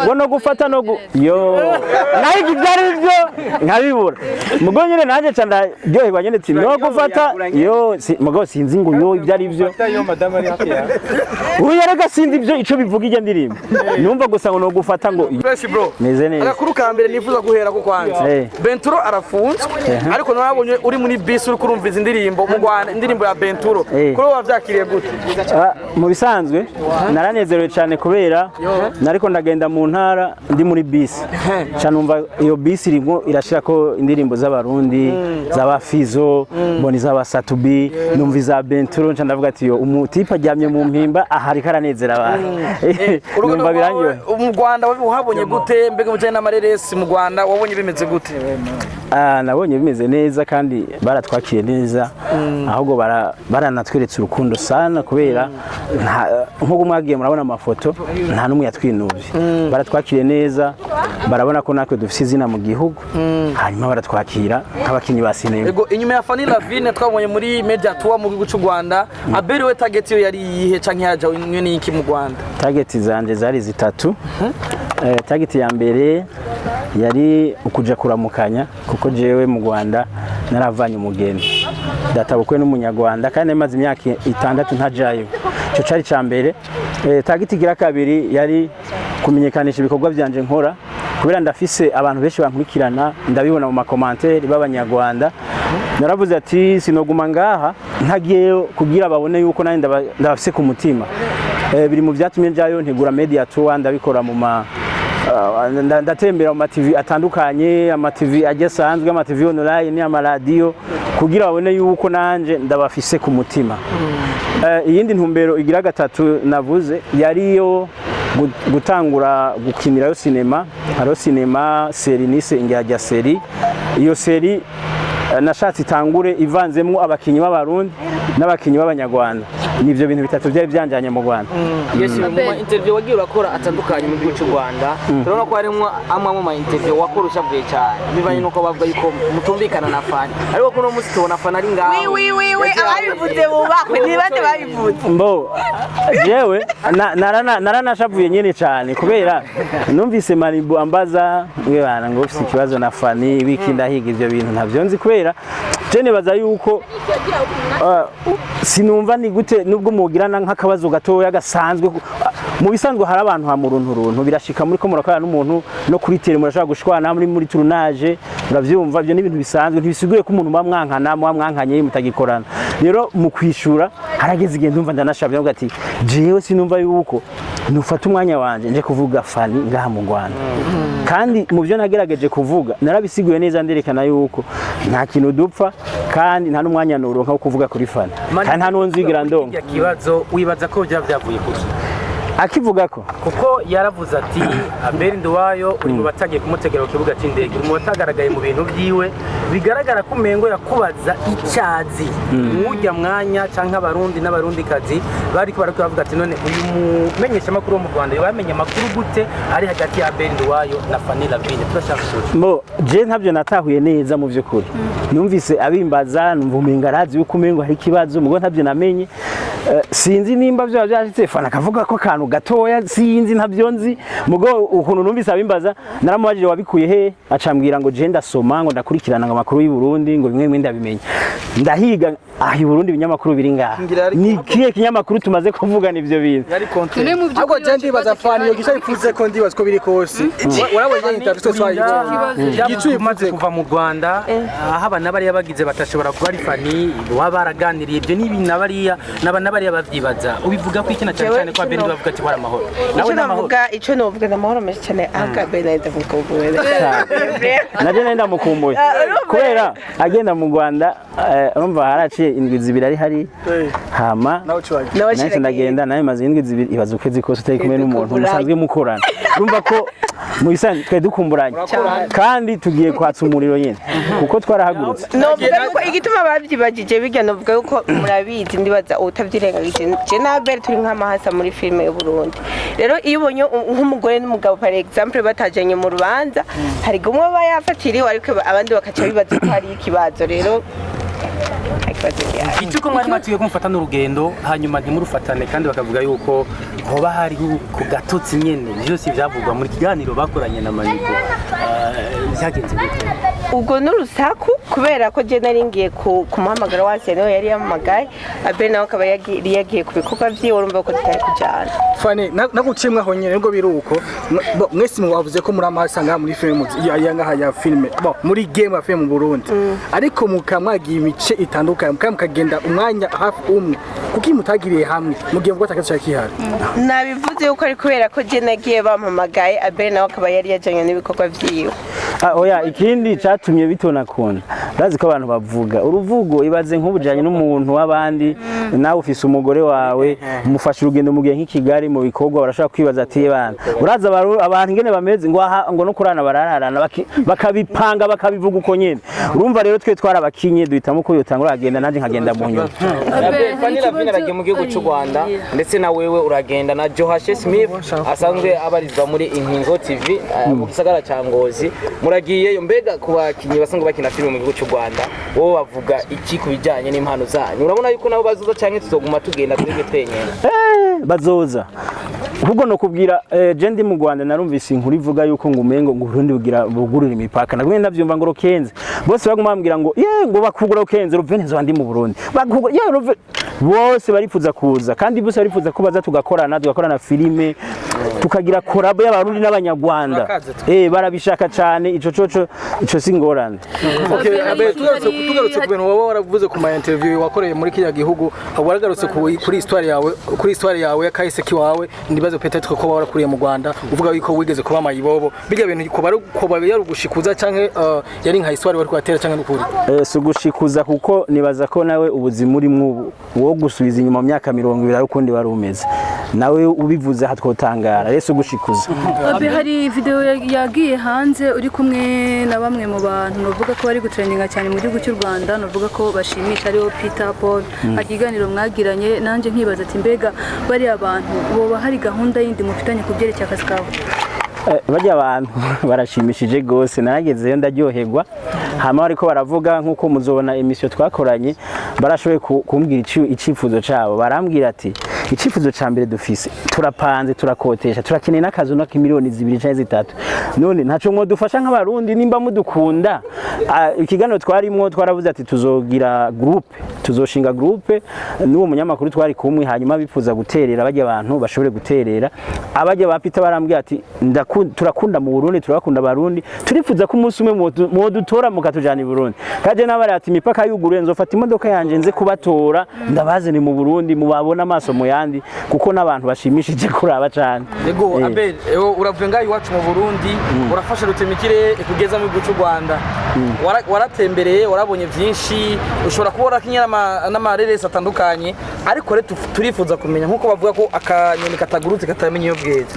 ngo no gufata no yo naho ibyari byo nkabibura mugo nyine nanjye canda ryoherwa nyine ati no gufata yo mugo sinzi ngo yo ibyari byo uyu rega sinzi ibyo ico bivuga ije ndirimbo numva gusa ngo no gufata ngo fresh bro meze neza agakuru ka mbere nifuza guhera ko kwanza Benturo arafunzwe ariko nabonye uri muri bus uri kurumviza indirimbo mu Rwanda indirimbo ya Benturo kuri wavyakiriye gute mu bisanzwe naranezerewe cyane kubera nariko ndagenda mu ntara ndi muri bus cyane umva iyo bus irimo irashira ko indirimbo z'abarundi z'abafizo mboni z'abasatubi numva za Benturo nca ndavuga ati yo umutipa ajyamye mu mpimba ahari karanezera abantu numva birangiye mu Rwanda uhabonye gute mbega mujye n'amareresi mu Rwanda wabonye bimeze gute nabonye bimeze neza kandi baratwakiye neza ahubwo baranatweretse urukundo sana kubera nk'uko mwagiye murabona amafoto nta n'umwe yatwinubye baratwakiriye neza barabona ko natwe dufite izina mu gihugu hanyuma baratwakira nk'abakinnyi ba sinema yego inyuma ya Fanny Lavine twabonye muri media tour mu gihugu cy'u Rwanda Abel we target yo yari yihe canke yaje n'iki mu Rwanda target zanje zari zitatu target ya mbere yari ukuja kuramukanya kuko jewe mu Rwanda naravanye umugeni databukwe n'umunyarwanda kandi maze imyaka 6 ntajayo cyo cari ca mbere target igira kabiri yari kumenyekanisha ibikorwa byanje nkora kubera ndafise abantu benshi bankurikirana ndabibona mu makomantere b'abanyarwanda naravuze ati sinoguma ngaha ntagiye kugira babone yuko nandi ndabafise ku mutima biri mu byatumye njayo ntigura media tour ndabikora mu ndatembera mu TV atandukanye ama TV agesanzwe ama TV online ni ama radio kugira babone yuko nanje ndabafise ku mutima iyindi ntumbero igira gatatu navuze yariyo gutangura gukinirayo sinema haro sinema seri nise ingajya seri iyo seri nashatse itangure ivanzemo abakinyi b'abarundi n'abakinyi b'abanyarwanda nivyo bintu bitatu byari byanjanye mu Rwanda yes mu interview wagiye urakora atandukanye mu gihugu cy'u Rwanda turabona ko harimo amwe mu interview wakora ushavuye cyane bivanye nuko bavuga yuko mutumvikana na Fanny ariko kuno munsi tubona Fanny ari ngaho ababivuze bubakwe ntibate babivuze mbo jewe naranashavuye nyene cyane kubera numvise Maribu ambaza bana ngo ufite ikibazo na Fanny wikinda higa ivyo bintu ntavyo nzi kubera jene baza yuko sinumva ni gute nubwo mugirana nk'akabazo gatoya gasanzwe mu bisanzwe hari abantu ha murunturuntu birashika muri ko murakora n'umuntu no kuri tele murashaka gushwana muri tournage uravyumva byo n'ibintu bisanzwe ntibisiguye ko umuntu bamwankana mwankanye mutagikorana rero mu kwishura harageze igihe ndumva ndanashabye ngo ati jewe sinumva yuko nufata umwanya wanje nje kuvuga Fanny ngaha mu Rwanda kandi mu byo nagerageje kuvuga narabisiguye neza nderekana yuko nta kintu dupfa kandi nta n'umwanya nuronka wo kuvuga kuri Fanny kandi nta nonzigira ndonka kibazo wibaza ko byavuye kuki akivuga ko kuko yaravuze ati Abel Nduwayo uri mu batagiye kumutegera ku kibuga cy'indege mu batagaragaye mu bintu byiwe bigaragara ko mengo yakubaza icyazi mujya mwanya canka abarundi n'abarundi kazi bari ko baravuga ati none uyu mumenyesha makuru wo mu Rwanda yamenye makuru gute ari hagati ya Abel Nduwayo na Fanny Lavine turashaka mo je ntabyo natahuye neza mu byo kuri numvise abimbaza numva umengarazi yuko mengo hari kibazo mugo ntabyo namenye sinzi nimba byo byashitse Fanny akavuga ko kantu gatoya sinzi ntabyo nzi mugo ukuntu numvise abimbaza naramubajije wabikuye he acambwira ngo je ndasoma ngo ndakurikirana ngo makuru y'u Burundi ngo bimwe ndabimenye ndahiga ahi Burundi binyamakuru biri ngaha ni kiye kinyamakuru tumaze kuvugana ivyo bintu ahubwo je ndibaza Fanny yo gisha ifuze ko ndibaza ko biri kose warabonye interview gicu imaze kuva mu Rwanda aho abana bari bagize batashobora kuba ari Fanny wabaraganiriye ibyo n'ibinabariya n'abariya bavyibaza ubivuga ko ikina cyane ko Abel bavuga ati amahoro nawe navuga ico novuga n'amahoro menshi cyane Abel ndavuga naje nenda mukumbuye kubera agenda mu Rwanda urumva haraciye indwi zibiri ari hari hama nawe ndagenda nawe maze indwi zibiri ibaza ukwezi kose utari kumwe n'umuntu musanzwe mukorana urumva ko mu bisanzwe twe dukumburanye kandi tugiye kwatsa umuriro nyene kuko twarahagurutse novuga yuko igituma bavyibagije bijya novuga yuko murabizi ndibaza utavyirengagije je na Abel turi nk'amahasa muri filime y'u Burundi rero iyo ubonye nk'umugore n'umugabo par exemple batajanye mu rubanza hari gumwe bayafatiriwe ariko abandi bakaca bibaza ko hari ikibazo rero nta kibazo gihari. Ituko mwari mwatiye kumufata n'urugendo hanyuma ntimurufatane kandi bakavuga yuko hoba hari ku gatotsi nyene byose byavugwa muri kiganiro bakoranye na Manigo byagenze gute? Ubwo n'urusaku kubera ko je nari ngiye kumuhamagara wanse niwe yari yamamagaye Abel nawe akaba yagiye ku bikorwa vyiwe urumva ko tutari kujana. Fane nagucimwa ho nyene ngo biruko mwese mubavuze ko muri amasanga muri film ya filme muri game ya film mu Burundi ariko mukamwagiye imice itandukanye mukagenda umwanya hafi umwe kuki mutagiriye hamwe mugiye ngo atakaza kihari. Nabivuze yuko ari kubera ko je nagiye bampamagaye Abel nawe akaba yari yajanye n'ibikorwa vyiwe. Oya ikindi catumye bitona kunda bazi ko abantu bavuga uruvugo ibaze nk'ubujanye n'umuntu w'abandi nawe ufise umugore wawe umufasha urugendo mu gihe nk'ikigari mu bikorwa barashaka kwibaza ati bana uraza abantu ngene bameze ngo no kurana barararana bakabipanga bakabivuga uko nyene urumva rero twe twarabakinye duhitamo ko yotangura agenda nanje nkagenda mu nyuma. Vanilla Vina aragiye mu gihugu cy'u Rwanda ndetse na wewe uragenda na Johash Smith asanzwe abarizwa muri Inkingo TV mu gisagara ca Ngozi muragiyeyo mbega ku bakinyi basanzwe bakina filime mu gihugu cy'u Rwanda wowe bavuga iki kubijanye n'impano zanyu urabona yuko nabo bazoza canke tuzoguma tugenda twege twenyene? Bazoza ahubwo no kubwira je ndi mu Rwanda narumvise inkuru ivuga yuko ngo umengo ngo Burundi bugurira imipaka nagumye ndavyumva ngo rokenze bose baguma bambwira ngo ngo bakugura rokenze Ruvenzo ndi mu Burundi bakugura bose barifuza kuza kandi bose barifuza ko baza tugakorana filime tukagira collab y'abarundi n'abanyarwanda barabishaka cyane ico singorane. Okay abe tugarutse ku bintu wowe waravuze ku ma interview wakoreye muri kiriya gihugu waragarutse kuri histoire yawe ya kahise kiwawe ndibaze peut-être ko warakuriye mu Rwanda uvuga yuko wigeze kuba mayibobo bijya bintu ko yarugushikuza canke yari nka histoire wari kwatera canke n'ukuri sugushikuza kuko nibaza ko nawe ubuzima uri mu wo gusubiza inyuma mu myaka 20 ari ukundi wari umeze nawe ubivuze hatwotangara rese ugushikuza. Abe hari video yagiye hanze uri kumwe na bamwe mu bantu novuga ko bari gutrendinga cyane mu gihugu cy'u Rwanda novuga ko bashimisha ariho Peter Paul hakiganiro mwagiranye nanje nkibaza ati mbega bari abantu boba hari gahunda yindi mufitanye kubyerekeye akazi kawe? Bajya abantu barashimishije gose naragezeyo ndaryoherwa hama ariko baravuga nkuko muzobona emission twakoranye barashoboye kumbwira icifuzo cabo barambwira ati icifuzo ca mbere dufise turapanze turakotesha turakeneye n'akazu no kimiliyoni 2 canke 3 none ntaco mwo dufasha nk'abarundi nimba mudukunda ikiganiro twarimwo twaravuze ati tuzoshinga groupe n'uwo munyamakuru twari kumwe hanyuma bifuza guterera bajya abantu bashobore guterera abajya bapita barambwira ati turakunda mu Burundi turakunda abarundi turifuza ko umunsi umwe mu dutora mukatujana i Burundi kaje nabari ati imipaka yuguruye nzofata imodoka yanje nze kubatora ndabaze ni mu Burundi mubabona amaso mu yandi kuko n'abantu bashimishije kuraba cyane. Yego Abel uravuye ngaho iwacu mu Burundi urafasha rutemikire kugeza mu gihugu cy'u Rwanda waratembereye warabonye byinshi ushobora kubona kinyana n'amareresi atandukanye ariko rero turifuza kumenya nkuko bavuga ko akanyoni katagurutse katamenye iyo bweze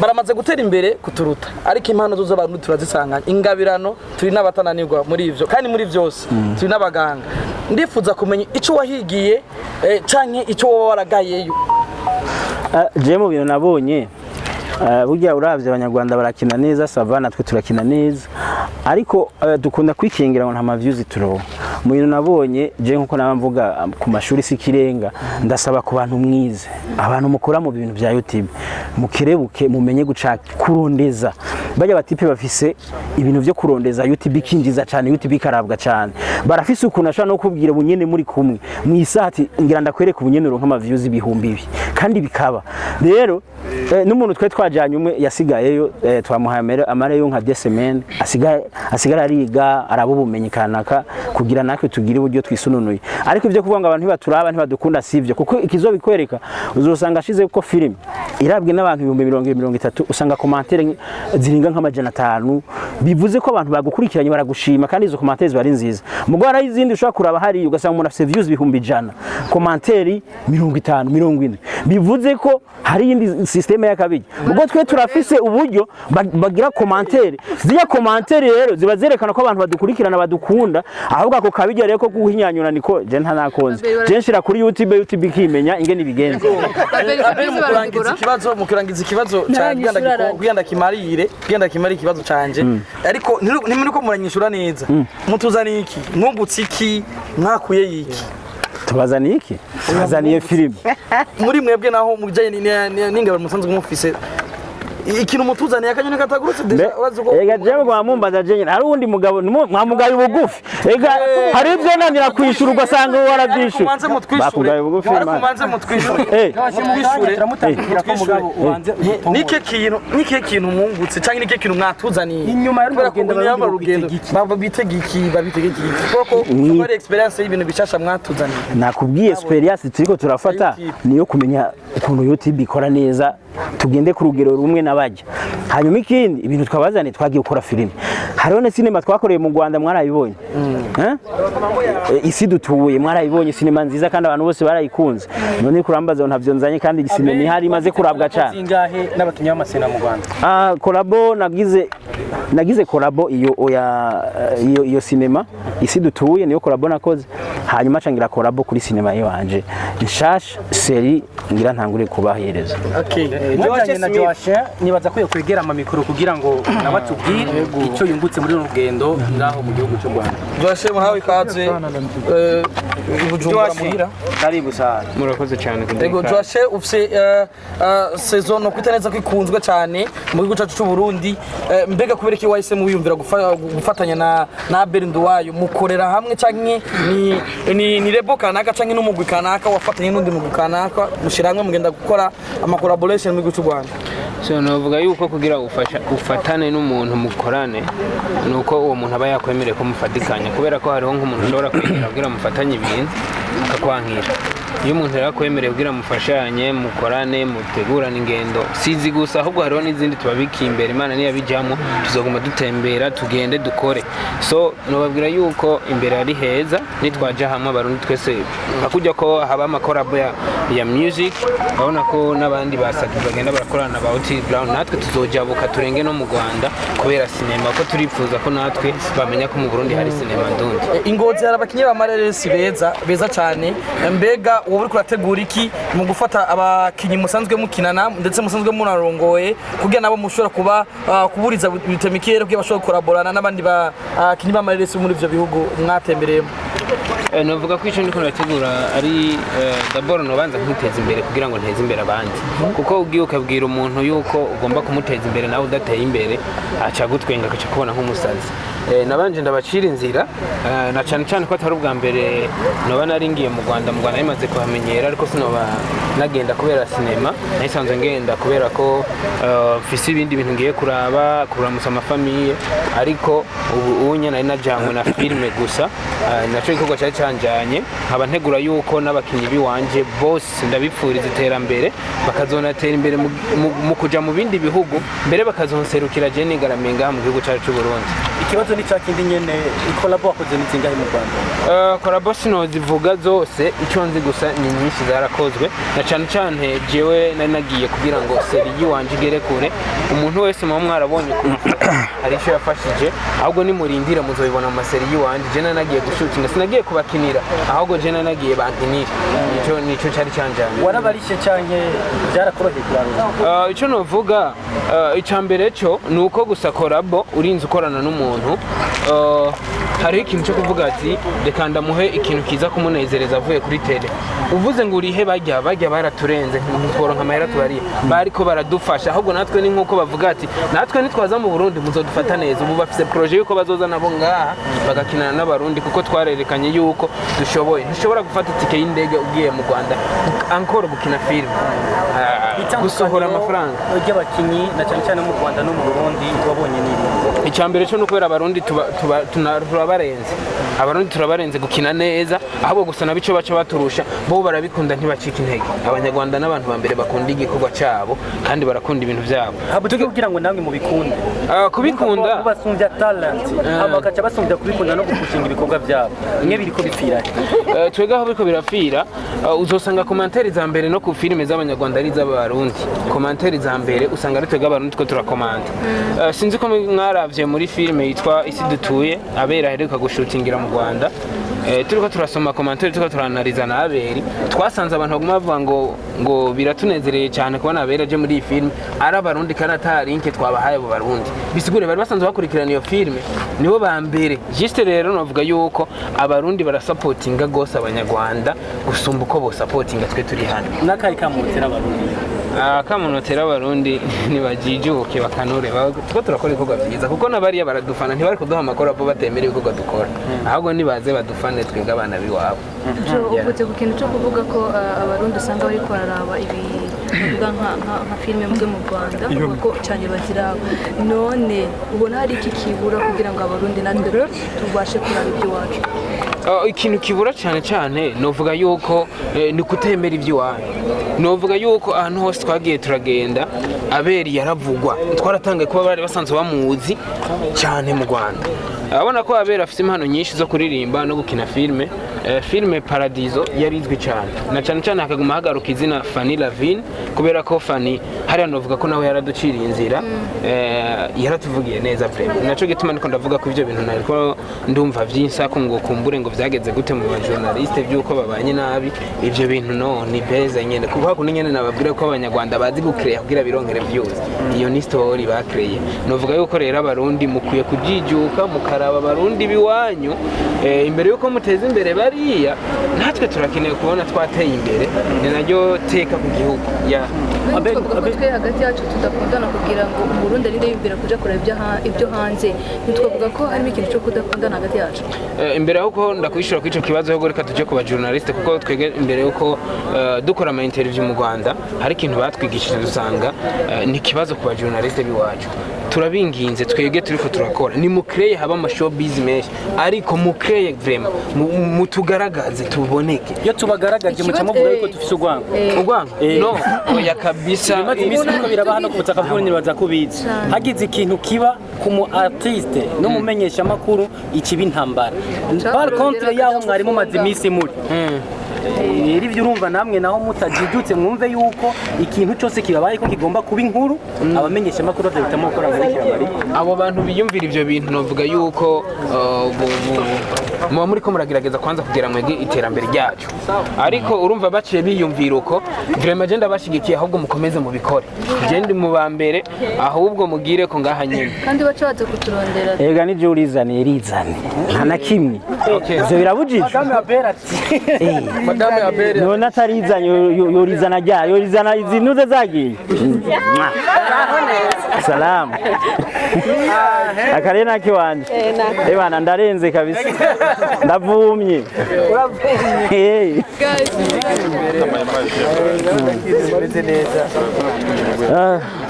baramaze gutera imbere kuturuta ariko impano zo z'abantu turazisanganya ingabirano turi n'abatananirwa muri ivyo kandi muri byose turi n'abaganga ndifuza kumenya ico wahigiye canke ico waragayeyo. Je mu bintu nabonye burya uravye abanyarwanda barakina neza savana twe turakina neza ariko dukunda kwikingira ngo nta ma views turonka mu bintu nabonye je nkuko nabamvuga ku mashuri sikirenga ndasaba ku bantu mwize abantu mukora mu bintu bya YouTube mukerebuke mumenye guca kurondeza bajya batipe bafise ibintu byo kurondeza YouTube ikinjiza cyane YouTube ikarabwa cyane barafise ukuntu ashaka no kubwira bunyene muri kumwe mu isati ngira ndakwereka ubunyene ronka ama views ibihumbi ibi kandi bikaba rero n'umuntu twe twajanye umwe yasigayeyo twamuhamera amare yo nka desemene asigara ariga arabubumenye kanaka kugira natwe tugire uburyo twisununuye ariko ivyo kuvuga ngo abantu ntibaturaba ntibadukunda sivyo kuko ikizobikwereka uzosanga ashize ko film irabwe n'abantu 230 usanga commentaire ziringa nk'amajana 5 bivuze ko abantu bagukurikiranye baragushima kandi izo commentaire zibari nziza mugwara izindi ushaka kuraba hari ugasanga umuntu afite views 100 commentaire 50 40 bivuze ko hari iyindi systeme y'akabirya ubwo twe turafise uburyo bagira commentaire ziya commentaire rero ziba zerekana ko abantu badukurikirana badukunda ahubwo ako kabirya rero ko guhinyanyura niko je ntanakonze je nshira kuri YouTube ikimenya ingene ibigenza mukurangiza ikibazo cyagenda kimarire ikibazo canje ariko ntimuri ko muranyishura neza mutuzaniye iki mwungutse iki mwakuye yiki tubazaniye iki tubazaniye filime muri mwebwe naho mujanye n'ingabo musanzwe mufise ikintu mutuzaniye akanyoni katagurutse deja ega jewe gwamumbaza je hari undi mugabo mwamugaye bugufi ega hari ivyo nanira kwishura ugasanga warabyishuye bakugaye bugufi kumanze mutwishure turamutangikira ko mugabo ubanze nike kintu mungutse cyangwa nike kintu mwatuzaniye inyuma y'urugendo babitegeki koko ari experience y'ibintu bishasha mwatuzaniye nakubwiye experience turiko turafata niyo kumenya ukuntu YouTube ikora neza tugende ku rugero rumwe nabajya hanyuma ikindi ibintu twabazane twagiye gukora filime hariho na sinema twakoreye mu Rwanda mwarayibonye isi dutuye mwarayibonye sinema nziza kandi abantu bose barayikunze none kurambaza ntavyo nzanye kandi sinema ihari imaze kurabwa cyane ingahe n'abatumye amasena mu Rwanda kolabo nagize kolabo iyo sinema isi dutuye niyo kolabo nakoze hanyuma cangira kolabo kuri sinema yanje nshasha seri ngira ntangure kubahereza Mwajanye na Joashe nibaza ko yokwegera amamikoro kugira ngo nabatubwire icyo yungutse muri rugendo ngaho mu gihugu cy'u Rwanda. Joashe muhawe ikaze Bujumbura muhira karibu sana murakoze cyane Ego Joashe ufise saison no kwitaneza kwikunzwe cyane mu gihugu cyacu cy'u Burundi mbega kubera iki wahise mu wiyumvira gufatanya na Abel Nduwayo mukorera hamwe canke ni rebo kanaka canke n'umugwi kanaka wafatanye n'undi mugwi kanaka mushira hamwe mugenda gukora ama collaboration mu gihugu cy'u Rwanda so novuga yuko kugira ufatane n'umuntu mukorane nuko uwo muntu aba yakwemereye ko mufatikanya kubera ko hariho nk'umuntu ushobora kwegera kugira mufatanye ibintu akakwankira iyo umuntu yakwemereye kugira mufashanye mukorane mutegurane ingendo sizi gusa ahubwo hariho n'izindi tubabiki imbere Imana niyo bijyamo tuzoguma dutembera tugende dukore so nobabwira yuko imbere ari heza nitwaje hamwe abarundi twese akujya ko haba amakorabo ya music babona ko n'abandi basaki bagenda barakorana ba Otile Brown natwe tuzojabuka turenge no mu Rwanda kubera sinema ko turifuza ko natwe bamenya ko mu Burundi hari sinema ndundi Ingozi hari abakinyi ba Mareresi beza cyane mbega ubu uri kurategura iki mu gufata abakinyi musanzwe mukinana ndetse musanzwe munarongoye kugira nabo mushobora kuba kuburiza bitemikere kugira bashobora collaborana n'abandi bakinyi ba Mareresi muri ivyo bihugu mwatembereyemo novuga ko icyo ndiko ndategura ari d'abord nobanza kwiteza imbere kugira ngo nteze imbere abandi kuko ugiye ukabwira umuntu yuko ugomba kumuteza imbere nawe udateye imbere aca gutwenga akaca kubona nk'umusazi nabanje ndabacira inzira na cyane cyane ko atari ubwa mbere noba naringiye mu Rwanda bimaze kuhamenyera ariko sinoba nagenda kubera sinema nahisanzwe ngenda kubera ko mfise ibindi bintu ngiye kuramusa amafamiye ariko ubu nyine nari najanywe na filime gusa naco igikorwa cyari canjanye nkaba ntegura yuko n'abakinyi biwanje bose ndabipfuriza iterambere bakazonatera imbere mu kuja mu bindi bihugu mbere bakazonserukira je nigaramenga mu gihugu cyacu cy'u Burundi ikibazo ni cyakindi nyene ikolabo wakoze n'inzingahe mu Rwanda kolabo sinozivuga zose icyo nzi gusa ni nyinshi zarakozwe na cyane cyane jewe nari nagiye kugira ngo seri yiwanje igere kure umuntu wese mu mwarabonye hari icyo yafashije ahubwo nimurindira muzobibona mu maseri yiwanje je nari nagiye gushutinga sinagiye kubakinira ahubwo je nari nagiye bankinira nicyo cyari cyanjanye warabarishe cyane byarakoroheye kurangiza icyo novuga icambere cyo nuko gusa kolabo urinze ukorana n'umuntu hariho ikintu cyo kuvuga ati reka ndamuhe ikintu kiza kumunezereza avuye kuri tele uvuze ngo urihe bajya baraturenze ntitworonka amahera tubariye bariko baradufasha ahubwo natwe ni nkuko bavuga ati natwe nitwaza mu Burundi muzodufata neza ubu bafise projet yuko bazoza nabo ngaha bagakinana n'abarundi kuko twarerekanye yuko dushoboye ntushobora gufata itike y'indege ugiye mu Rwanda encore gukina film gusohora amafaranga y'abakinyi na cyane cyane mu Rwanda no mu Burundi wabonye n'iri icyambere cyo no kubera abarundi turabarenze abarundi turabarenze gukina neza ahubwo gusa nabico baca baturusha bo barabikunda ntibacika intege abanyarwanda n'abantu ba mbere bakunda igikorwa cyabo kandi barakunda ibintu byabo tuge kugira ngo namwe mubikunde kubikunda basumbya talent abakaca basumbya kubikunda no gupushinga ibikorwa byabo imwe biriko bipfira twega aho biriko birafira uzosanga commentaire za mbere no ku filime z'abanyarwanda ari z'abarundi commentaire za mbere usanga ari twega abarundi ko turakomanda sinzi ko mwaravye muri filime yitwa isi dutuye abera aheruka gushutingira mu Rwanda turiko turasoma commentaire turiko turanaliza na aberi twasanze abantu baguma bavuga ngo biratunezereye cyane kubona abera je muri iyi filime ari abarundi kandi ata link twabahaye abo barundi bisigure bari basanzwe bakurikirana iyo filime nibo ba mbere juste rero navuga yuko abarundi barasupportinga gose abanyarwanda gusumba uko bo supportinga twe turi hano n'akari kamutera abarundi kamunotera abarundi nibajijuke bakanure two turakora ibikorwa byiza kuko nabariya baradufana ntibari kuduha amakuru abo batemera ibikorwa dukora ahubwo nibaze badufane twebwe abana biwabo uvuze ku kintu cyo kuvuga ko abarundi usanga bari kwararaba ibivuga nka filime mwe mu Rwanda kuko cyane baziraba none ubona hari iki kibura kugira ngo abarundi natwe tubashe kuraba iby'iwacu ikintu kibura cyane novuga yuko ni kutemera iby'iwanyu novuga yuko ahantu hose twagiye turagenda aberi yaravugwa twaratangaye kuba bari basanzwe bamuzi cyane mu Rwanda abona ko aberi afite impano nyinshi zo kuririmba no gukina filime Paradiso yarizwi cyane na cyane hakaguma hagaruka izina Fanny Lavine kubera ko Fanny hariya novuga ko nawe yaraduciriye inzira yaratuvugiye neza vraiment naco gituma niko ndavuga ko ivyo bintu nariko ndumva vy'insako ngo kumbure ngo vyageze gute mu bajournaliste byuko babanye nabi ivyo bintu no ni beza nyene kuko hakuno nyene nababwira ko abanyarwanda bazi gukreya kugira bironkere views iyo ni story bakreye novuga yuko rero abarundi mukwiye kujijuka mukaraba abarundi biwanyu imbere yuko muteza imbere bariya natwe turakeneye kubona twateye imbere ni naryo teka ku gihugu ya twe hagati yacu tudakundana kugira ngo umurundi arinde yumvira kuja kureba ibyo hanze ntitwavuga ko harimo ikintu cyo kudakundana hagati yacu imbere yuko ndakwishura kwico kibazo yo reka tuje ku bajournaliste kuko twege imbere yuko dukora ama interview mu Rwanda hari ikintu batwigishije dusanga ni kibazo ku bajournaliste biwacu turabinginze twege turiko turakora ni mukreye haba ama showbiz menshi ariko mukreye vraiment mutugaragaze tuboneke iyo tubagaragaje muca muvuga yuko dufise urwango no oya kabisa imisi nuko biraba hano ku butaka bw'urundi baza kubiza hagize ikintu kiba ku mu artiste no mumenyesha makuru ikibi intambara par contre yaho mwari mumaze imisi muri rero ibyo urumva namwe naho mutajidutse mwumve yuko ikintu cyose kibabaye ko kigomba kuba inkuru abamenyesha makuru bazahitamo gukora muri abo bantu biyumvira ibyo bintu novuga yuko muba muri ko muragerageza kwanza kugira mwege iterambere ryacu ariko urumva baciye biyumvira uko vraiment je ndabashigikiye ahubwo mukomeze mu bikore je ndi mu bambere ahubwo mugire ko ngaha nyine kandi baca baza kuturondera ega nivyo urizane nta na kimwe ivyo birabujijwe madame Abere none atarizanye yorizana rya yorizana izinuze zagiye salamu akarere naki wanje ebana ndarenze kabisa ndavumye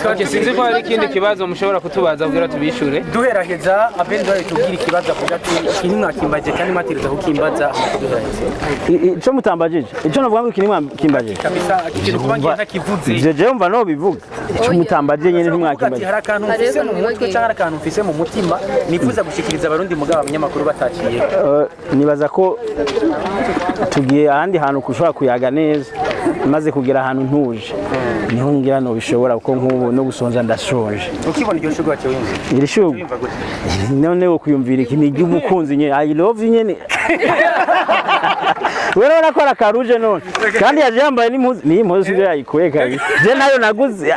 twaje sinzi ko hari ikindi kibazo mushobora kutubaza kugira tubishure duheraheza Abere dore tubwira ikibazo avuga ati ikintu mwakimbaje kandi mwatiriza kukimbaza ico mutambajije ico navuga ngo ikintu mwakimbaje kabisa ikintu kubangira ntakivuze je umva no bivuga ico mutambaje nyene ntimwakimbaje hari akantu mfise mu mutwe cyangwa akantu mfise mu mutima nifuza gushikiriza abarundi mugabo abanyamakuru bataciye nibaza ko tugiye ahandi hantu kushobora kuyaga neza maze kugera ahantu ntuje niho ngira no bishobora kuko nk'ubu no gusonza ndashonje ukibona iryo shugwa cyo wimva iri shugwa none wo kuyumvira iki ni iby'umukunzi nyene I love you nyene wewe unakora karuje none kandi yaje yambaye n'impuzu ibyo yayikuye kabisa je nayo naguze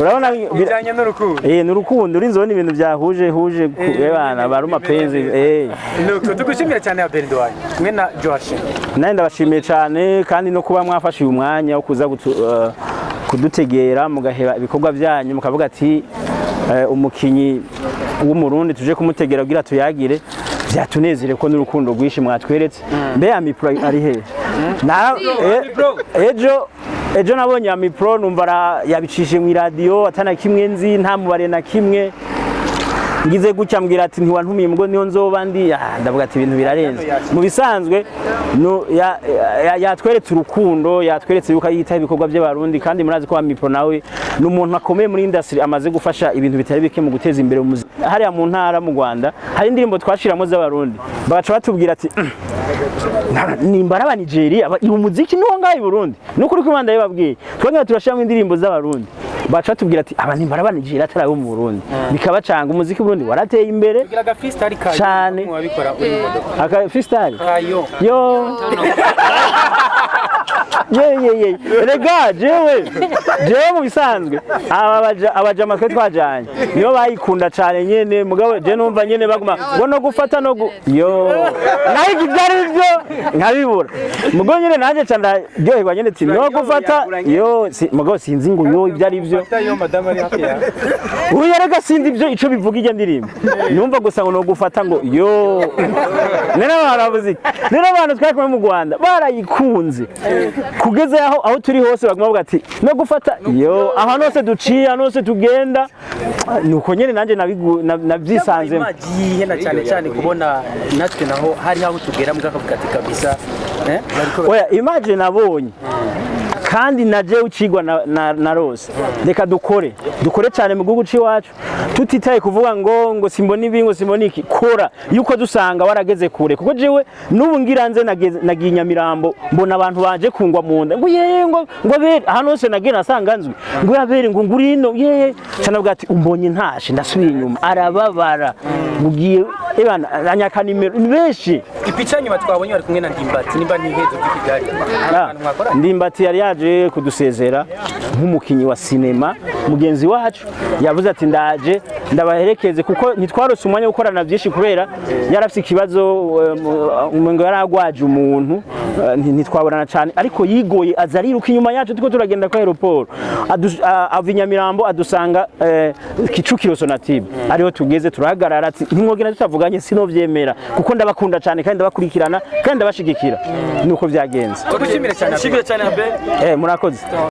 urabona bijanye n'urukundo n'urukundo urinzo n'ibintu byahuje kubana bari mapenzi nuko tugushimira cyane Abere Ndwaye mwe na Joash naye ndabashimiye cyane kandi no kuba mwafashe uyu mwanya wo kuza kudutegera mugaheba ibikorwa byanyu mukavuga ati umukinyi w'umurundi tuje kumutegera kugira tuyagire byatunezere ko n'urukundo rwishi mwatweretse mbe ya mipro ari he ejo nabonye ya mipro numva yabicishe mu radio atana kimwe nzi nta mubare na kimwe ngize gutya mbwira ati ntiwantumiye mugo niho nzoba ndi ndavuga ati ibintu birarenze mu bisanzwe yatweretse urukundo yatweretse yuko yitaho ibikorwa by'abarundi kandi murazi ko Amipro nawe ni umuntu akomeye muri industry amaze gufasha ibintu bitari bike mu guteza imbere umuziki hariya mu ntara mu Rwanda hari indirimbo twashiramo z'abarundi bagaca batubwira ati nimba aba Nigeria uyu muziki niwo ngaho i Burundi nukuri ko Rwanda yababwiye twongera turashiramo indirimbo z'abarundi baca batubwira ati aba nimba aba Nigeria atari abo mu Burundi bikabacanga umuziki Burundi warateye imbere kugira ga freestyle kayo cyane wabikora uri mu modoka aka freestyle kayo yo ye rega jewe mu bisanzwe abajama twe twajanye niyo bayikunda cyane nyene mugabo je numva nyene baguma ngo no gufata no yo naho ibyari byo nkabibura mugabo nyene nanje cyanda ryoherwa nyene ati no gufata yo mugabo sinzi ngo yo ibyari byo yo madame ari hafi ya uyu rega sinzi ibyo ico bivuga ije ndirimbo numva gusa ngo no gufata ngo yo nera abantu twakumwe mu Rwanda barayikunze kugeze aho turi hose baguma ati no gufata yo ahantu hose duciye ahantu hose tugenda nuko nyene nanje nabyisanzemo magihena cyane kubona natwe naho hari aho tugera mugakavuga ati kabisa oya imagine nabonye kandi naje ucigwa na Rose reka dukore cyane mu gihugu ciwacu tutitaye kuvuga ngo simbona ibi ngo simbona iki kora yuko dusanga warageze kure kuko jewe nubu ngiranze nagiye Nyamirambo mbona abantu baje kungwa mu nda ngo yeye ngo bere ahantu hose nagena asanga nzwi ngo yabere ngo ngurino yeye cyane bwati umbonye ntashe ndasubiye inyuma arababara mugiye ebana anyaka nimero benshi ipica nyuma twabonye bari kumwe na Ndimbati nimba ntihezo by'Kigali Ndimbati yari yaje kudusezera nk'umukinyi wa sinema mugenzi wacu yavuze ati ndaje ndabaherekeze kuko ntitwarose umwanya wo gukorana byinshi kubera yarafite ikibazo umengo yaragwaje umuntu ntitwaborana cyane ariko yigoye azariruka inyuma yacu tuko turagenda kwa aeroport ava Nyamirambo adusanga Kicukiro Sonatube ariho tugeze turahagarara ati ntimwogera tutavuganye sinovyemera kuko ndabakunda cyane kandi ndabakurikirana kandi ndabashigikira nuko byagenze tugushimire cyane Abel murakoze